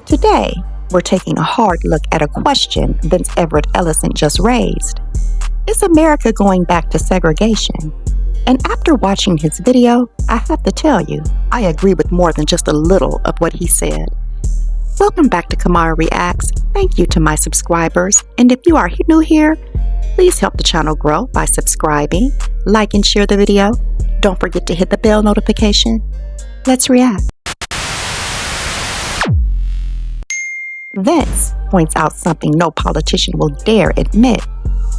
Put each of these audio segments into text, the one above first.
Today, we're taking a hard look at a question Vince Everett Ellison just raised. Is America going back to segregation? And after watching his video, I have to tell you, I agree with more than just a little of what he said. Welcome back to Kimara Reacts. Thank you to my subscribers. And if you are new here, please help the channel grow by subscribing, like and share the video. Don't forget to hit the bell notification. Let's react. Vince points out something no politician will dare admit,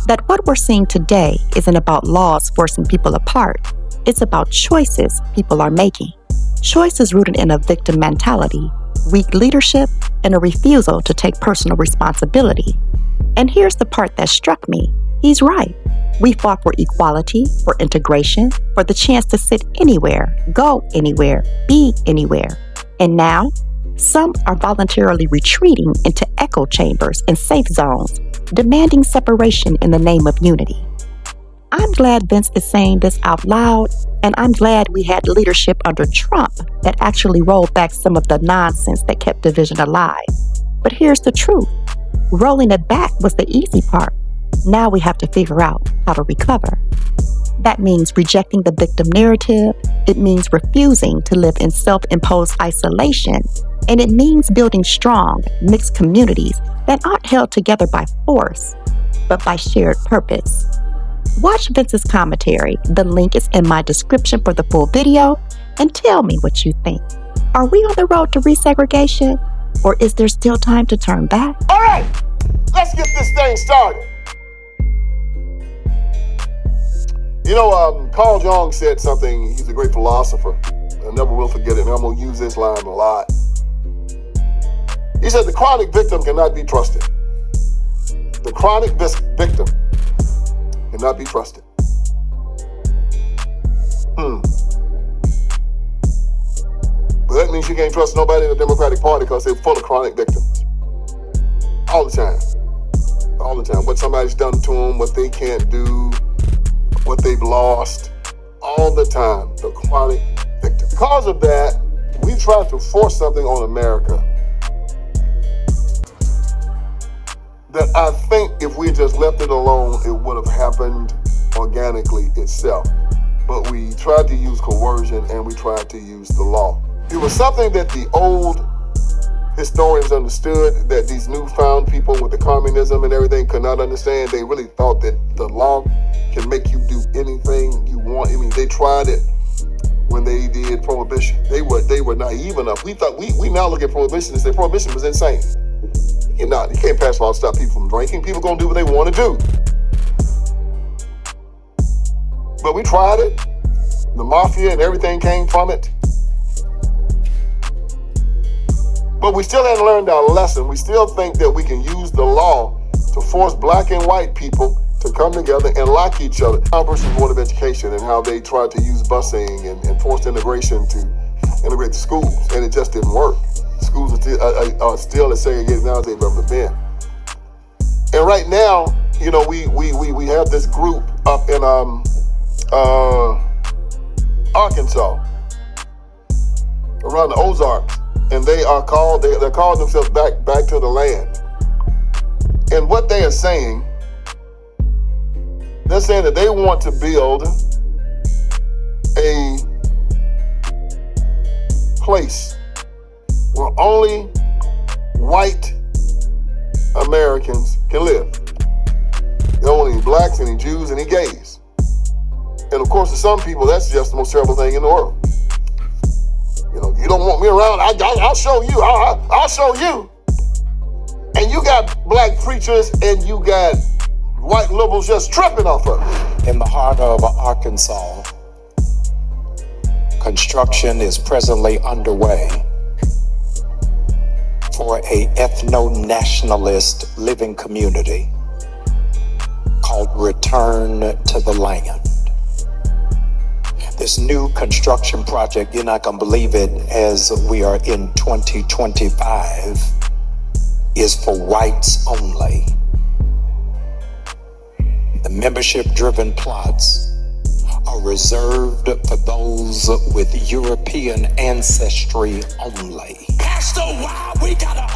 that what we're seeing today isn't about laws forcing people apart. It's about choices people are making. Choices rooted in a victim mentality, weak leadership, and a refusal to take personal responsibility. And here's the part that struck me. He's right. We fought for equality, for integration, for the chance to sit anywhere, go anywhere, be anywhere. And now, some are voluntarily retreating into echo chambers and safe zones, demanding separation in the name of unity. I'm glad Vince is saying this out loud, and I'm glad we had leadership under Trump that actually rolled back some of the nonsense that kept division alive. But here's the truth. Rolling it back was the easy part. Now we have to figure out how to recover. That means rejecting the victim narrative. It means refusing to live in self-imposed isolation. And it means building strong, mixed communities that aren't held together by force, but by shared purpose. Watch Vince's commentary. The link is in my description for the full video, and tell me what you think. Are we on the road to resegregation, or is there still time to turn back? All right, let's get this thing started. You know, Carl Jung said something. He's a great philosopher. I never will forget it, and I'm going to use this line a lot. He said, the chronic victim cannot be trusted. The chronic victim cannot be trusted. But that means you can't trust nobody in the Democratic Party because they're full of chronic victims. All the time. All the time. What somebody's done to them, what they can't do, what they've lost. All the time. The chronic victim. Because of that, we try to force something on America that I think if we just left it alone, it would have happened organically itself. But we tried to use coercion and we tried to use the law. It was something that the old historians understood, that these newfound people with the communism and everything could not understand. They really thought that the law can make you do anything you want. I mean, they tried it when they did prohibition. They were naive enough. We thought we now look at prohibition and say prohibition was insane. You can't pass laws to stop people from drinking. People gonna do what they want to do. But we tried it. The mafia and everything came from it. But we still hadn't learned our lesson. We still think that we can use the law to force black and white people to come together and like each other. Our versus Board of Education and how they tried to use busing and forced integration to integrate the schools, and it just didn't work. Schools are still as segregated now as they've ever been. And right now, you know, we have this group up in Arkansas, around the Ozarks, and they're calling themselves back to the land. And what they are saying, they're saying that they want to build a place where only white Americans can live. There don't want any blacks, any Jews, any gays. And of course, to some people, that's just the most terrible thing in the world. You know, you don't want me around, I'll show you, I'll show you. And you got black preachers and you got white liberals just tripping off of it. In the heart of Arkansas, construction is presently underway for a ethno-nationalist living community called Return to the Land. This new construction project, you're not gonna believe it, as we are in 2025, is for whites only. The membership-driven plots are reserved for those with European ancestry only. Pastor, why we gotta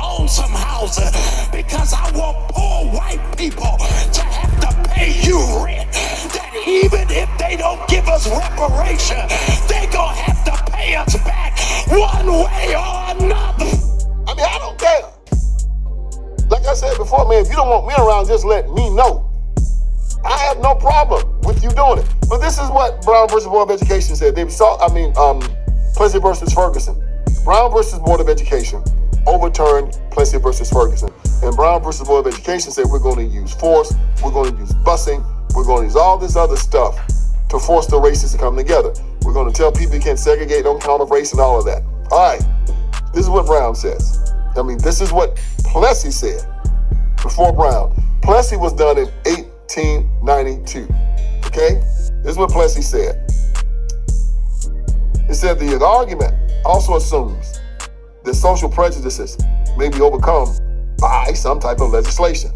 house because I want poor white people to have to pay you rent. That even if they don't give us reparation, they gonna have to pay us back one way or another. I mean, I don't care. Like I said before, man, if you don't want me around, just let me know. I have no problem with you doing it. But this is what Brown versus Board of Education said. Plessy versus Ferguson. Brown versus Board of Education overturned Plessy versus Ferguson. And Brown versus Board of Education said we're going to use force, we're going to use busing, we're going to use all this other stuff to force the races to come together. We're going to tell people you can't segregate on account of race and all of that. All right, this is what Brown says. This is what Plessy said before Brown. Plessy was done in 1892, okay? This is what Plessy said. It said the argument also assumes that social prejudices may be overcome by some type of legislation,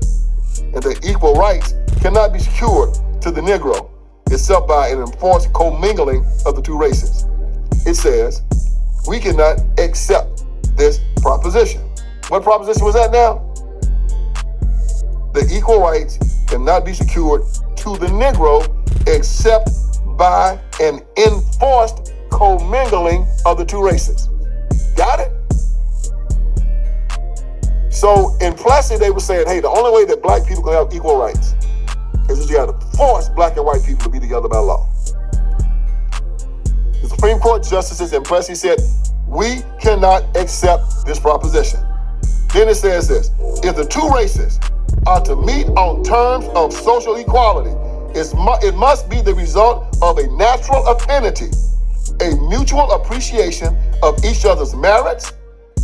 and that equal rights cannot be secured to the Negro except by an enforced commingling of the two races. It says, we cannot accept this proposition. What proposition was that now? The equal rights cannot be secured to the Negro except by an enforced commingling of the two races. Got it? So in Plessy, they were saying, hey, the only way that black people can have equal rights is that you got to force black and white people to be together by law. The Supreme Court justices in Plessy said, we cannot accept this proposition. Then it says this, if the two races are to meet on terms of social equality, it must be the result of a natural affinity, a mutual appreciation of each other's merits,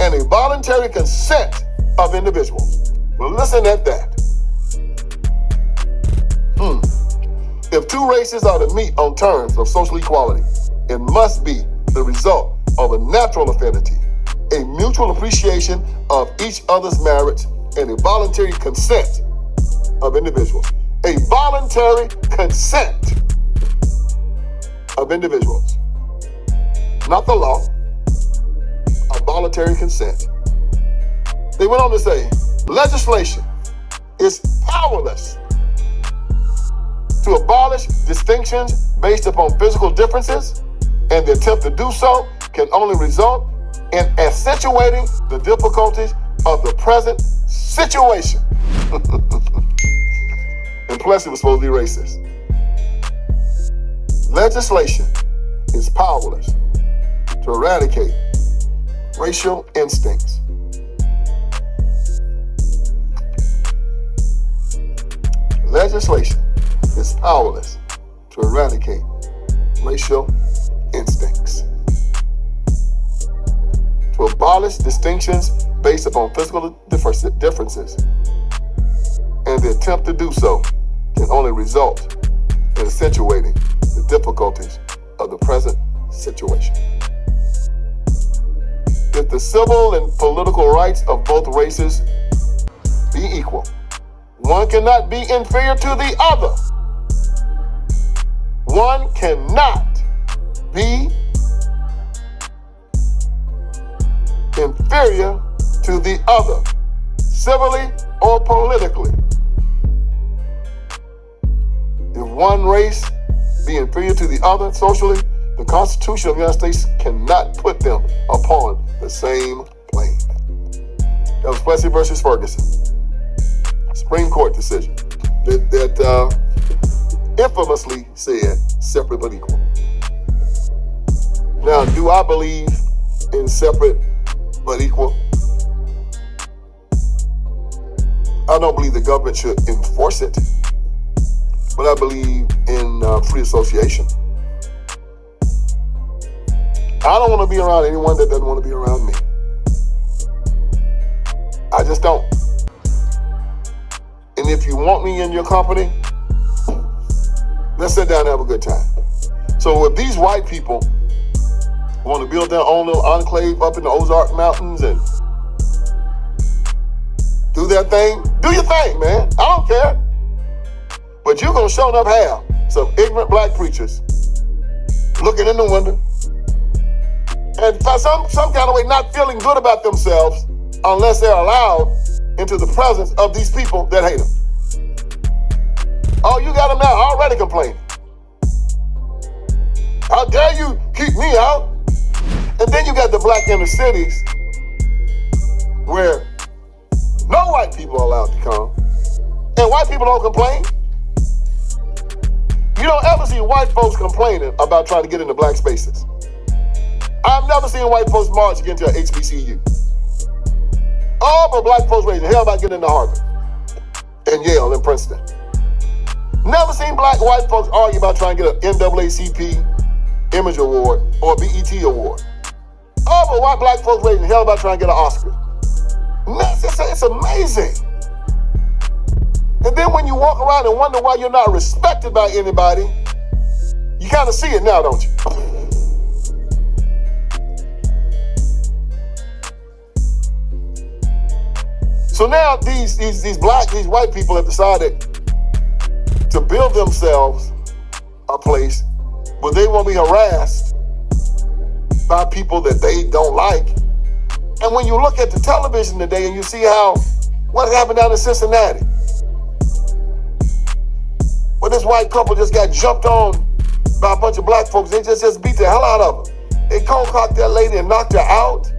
and a voluntary consent of individuals. Well, listen at that. If two races are to meet on terms of social equality, it must be the result of a natural affinity, a mutual appreciation of each other's merits, and a voluntary consent of individuals. A voluntary consent of individuals. Not the law, a voluntary consent. They went on to say, legislation is powerless to abolish distinctions based upon physical differences, and the attempt to do so can only result in accentuating the difficulties of the present situation. And Plessy was supposed to be racist. Legislation is powerless to eradicate racial instincts. Legislation is powerless to eradicate racial instincts. To abolish distinctions based upon physical differences, and the attempt to do so can only result in accentuating the difficulties of the present situation. If the civil and political rights of both races be equal, one cannot be inferior to the other. One cannot be inferior to the other, civilly or politically. If one race be inferior to the other socially, the Constitution of the United States cannot put them upon the same plane. That was Plessy versus Ferguson. Supreme Court decision that infamously said separate but equal. Now, do I believe in separate but equal? I don't believe the government should enforce it, but I believe in free association. I don't want to be around anyone that doesn't want to be around me. I just don't. And if you want me in your company, let's sit down and have a good time. So if these white people want to build their own little enclave up in the Ozark Mountains and do their thing, do your thing, man. I don't care. But you're going to show enough have some ignorant black preachers looking in the window and for some kind of way not feeling good about themselves unless they're allowed into the presence of these people that hate them. Oh, you got them now already complaining. How dare you keep me out? And then you got the black inner cities where no white people are allowed to come. And white people don't complain. You don't ever see white folks complaining about trying to get into black spaces. I've never seen white folks march against a HBCU. All but black folks raising hell about getting into Harvard and Yale and Princeton. Never seen white folks argue about trying to get an NAACP Image Award or a BET Award. All but white black folks raising hell about trying to get an Oscar. It's amazing. And then when you walk around and wonder why you're not respected by anybody, you kind of see it now, don't you? So now these white people have decided to build themselves a place where they won't be harassed by people that they don't like. And when you look at the television today and you see what happened down in Cincinnati, where this white couple just got jumped on by a bunch of black folks, they just beat the hell out of them. They cold-cocked that lady and knocked her out,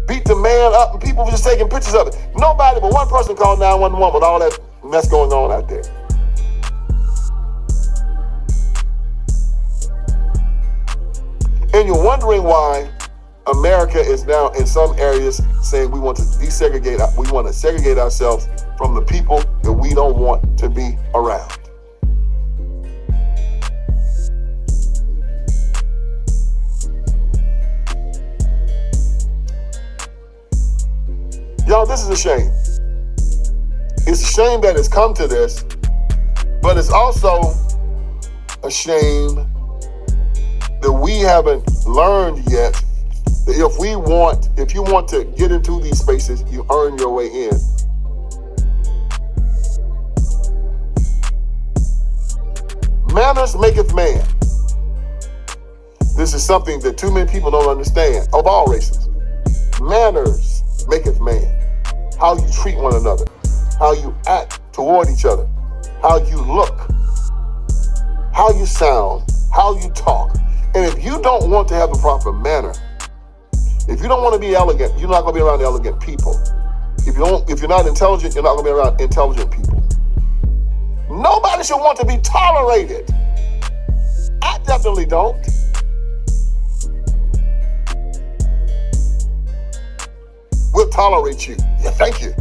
beat the man up, and people were just taking pictures of it. Nobody but one person called 911 with all that mess going on out there. And you're wondering why America is now in some areas saying we want to desegregate, we want to segregate ourselves from the people that we don't want to be around. Y'all, this is a shame. It's a shame that it's come to this, but it's also a shame that we haven't learned yet that if you want to get into these spaces, you earn your way in. Manners maketh man. This is something that too many people don't understand, of all races. Manners maketh man. How you treat one another, how you act toward each other, how you look, how you sound, how you talk. And if you don't want to have the proper manner, if you don't want to be elegant, you're not going to be around elegant people. If you're not intelligent, you're not going to be around intelligent people. Nobody should want to be tolerated. I definitely don't. We'll tolerate you. Yeah, thank you.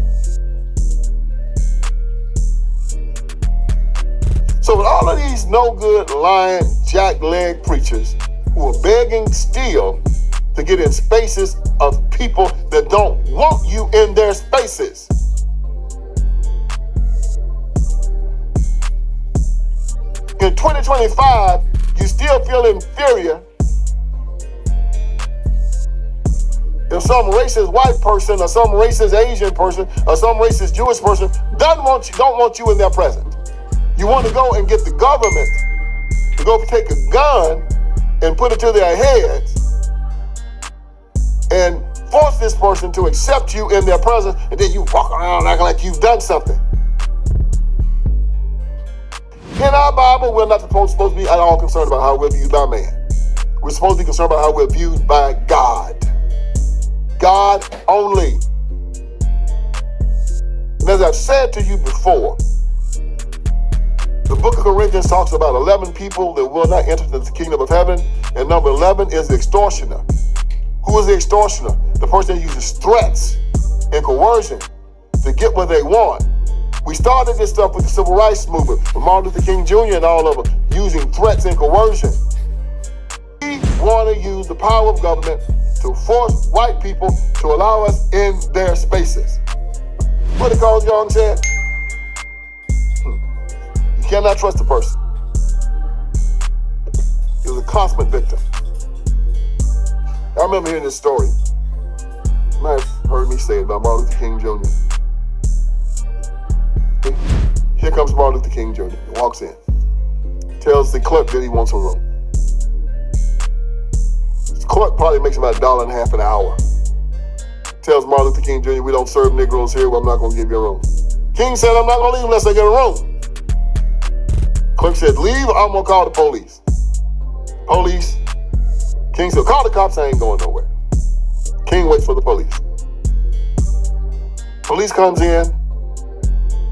So with all of these no good, lying, jack-leg preachers who are begging still to get in spaces of people that don't want you in their spaces. In 2025, you still feel inferior if some racist white person or some racist Asian person or some racist Jewish person don't want you in their presence. You want to go and get the government to go take a gun and put it to their heads and force this person to accept you in their presence, and then you walk around acting like you've done something. In our Bible, we're not supposed to be at all concerned about how we're viewed by man. We're supposed to be concerned about how we're viewed by God. God only. And as I've said to you before, the book of Corinthians talks about 11 people that will not enter into the kingdom of heaven, and number 11 is the extortioner. Who is the extortioner? The person that uses threats and coercion to get what they want. We started this stuff with the civil rights movement, with Martin Luther King Jr. and all of them, using threats and coercion. We want to use the power of government to force white people to allow us in their spaces. What did Carl Jung said? You cannot trust a person. He was a consummate victim. I remember hearing this story. You might have heard me say it about Martin Luther King Jr. Here comes Martin Luther King Jr. He walks in. Tells the clerk that he wants a room. The clerk probably makes about $1.50 an hour. tells Martin Luther King Jr., we don't serve Negroes here, well, I'm not going to give you a room. King said, I'm not going to leave unless I get a room. Clerk said, leave, or I'm going to call the police. Police. King said, call the cops, I ain't going nowhere. King waits for the police. Police comes in.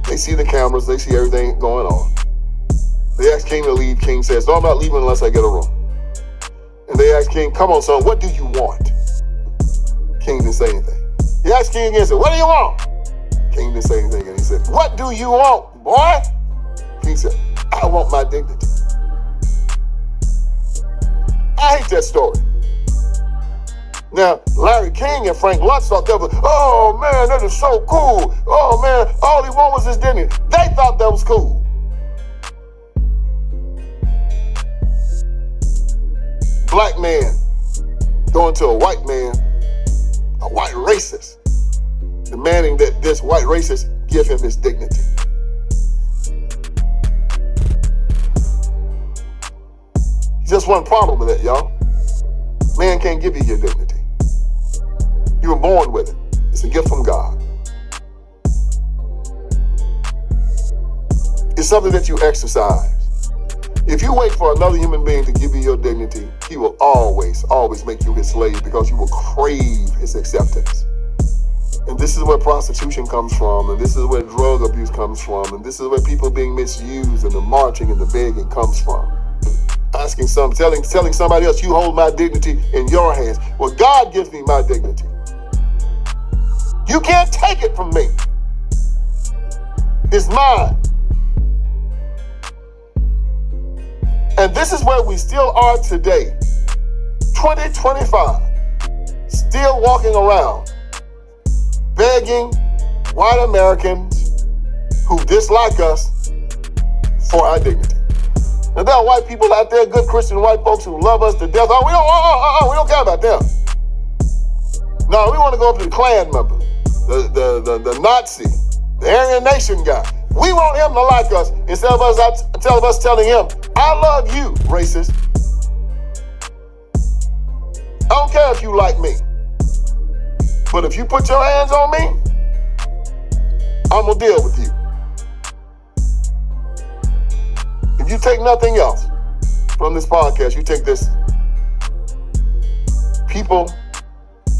They see the cameras. They see everything going on. They ask King to leave. King says, no, I'm not leaving unless I get a room. And they ask King, come on, son, what do you want? King didn't say anything. He asked King again, said, what do you want? King didn't say anything. And he said, what do you want, boy? King said, I want my dignity. I hate that story. Now, Larry King and Frank Luntz thought that was, oh man, that is so cool. Oh man, all he wanted was his dignity. They thought that was cool. Black man going to a white man, a white racist, demanding that this white racist give him his dignity. Just one problem with that, y'all. Man can't give you your dignity. You were born with it. It's a gift from God. It's something that you exercise. If you wait for another human being to give you your dignity, he will always, always make you his slave because you will crave his acceptance. And this is where prostitution comes from, and this is where drug abuse comes from, and this is where people being misused and the marching and the begging comes from. Telling somebody else, you hold my dignity in your hands. Well, God gives me my dignity. You can't take it from me. It's mine. And this is where we still are today, 2025, still walking around begging white Americans who dislike us for our dignity. Now, there are white people out there, good Christian white folks who love us to death. We don't care about them. No, we want to go up to the Klan member, the Nazi, the Aryan Nation guy. We want him to like us instead of us telling him, I love you, racist. I don't care if you like me. But if you put your hands on me, I'm going to deal with you. If you take nothing else from this podcast, you take this. People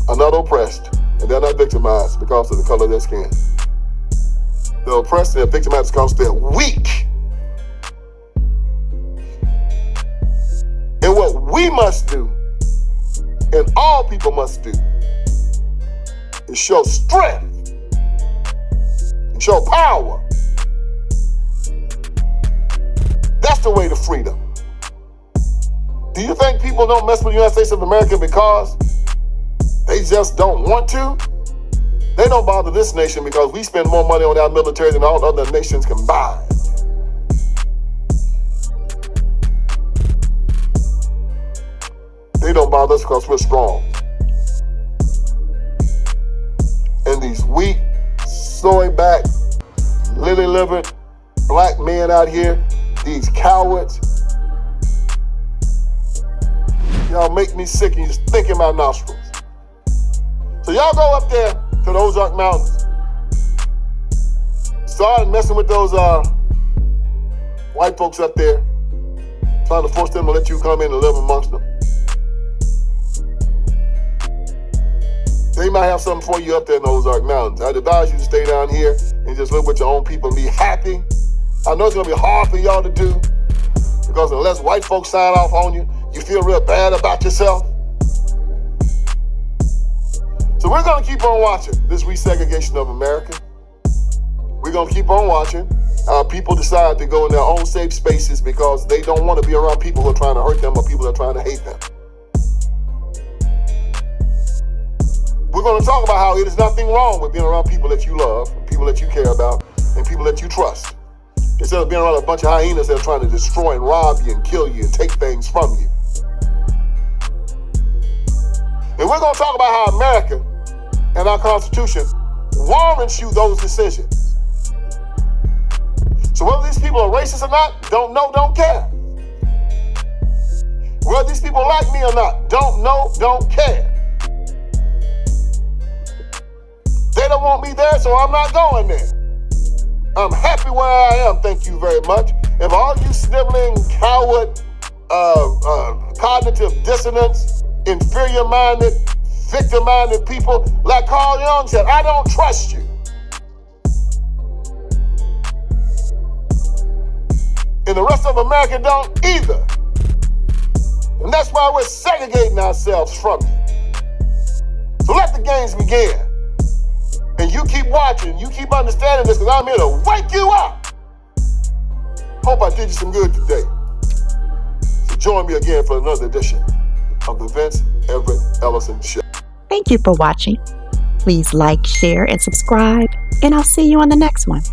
are not oppressed and they're not victimized because of the color of their skin. They're oppressed and they're victimized because they're weak. And what we must do, and all people must do, is show strength and show power. That's the way to freedom. Do you think people don't mess with the United States of America because they just don't want to? They don't bother this nation because we spend more money on our military than all other nations combined. They don't bother us because we're strong. And these weak, soy-backed, lily-livered black men out here, these cowards, y'all make me sick and you just think in my nostrils. So y'all go up there to the Ozark Mountains. Start messing with those white folks up there, trying to force them to let you come in and live amongst them. They might have something for you up there in the Ozark Mountains. I'd advise you to stay down here and just live with your own people and be happy. I know it's going to be hard for y'all to do because unless white folks sign off on you, you feel real bad about yourself. So we're going to keep on watching this resegregation of America. We're going to keep on watching. People decide to go in their own safe spaces because they don't want to be around people who are trying to hurt them or people who are trying to hate them. We're going to talk about how it is nothing wrong with being around people that you love, people that you care about, and people that you trust. Instead of being around a bunch of hyenas that are trying to destroy and rob you and kill you and take things from you. And we're going to talk about how America and our Constitution warrants you those decisions. So whether these people are racist or not, don't know, don't care. Whether these people like me or not, don't know, don't care. They don't want me there, so I'm not going there. I'm happy where I am, thank you very much. And for all you sniveling, coward, cognitive dissonance, inferior-minded, victim-minded people, like Carl Jung said, I don't trust you. And the rest of America don't either. And that's why we're segregating ourselves from you. So let the games begin. And you keep watching, you keep understanding this, because I'm here to wake you up. Hope I did you some good today. So join me again for another edition of the Vince Everett Ellison Show. Thank you for watching. Please like, share, and subscribe, and I'll see you on the next one.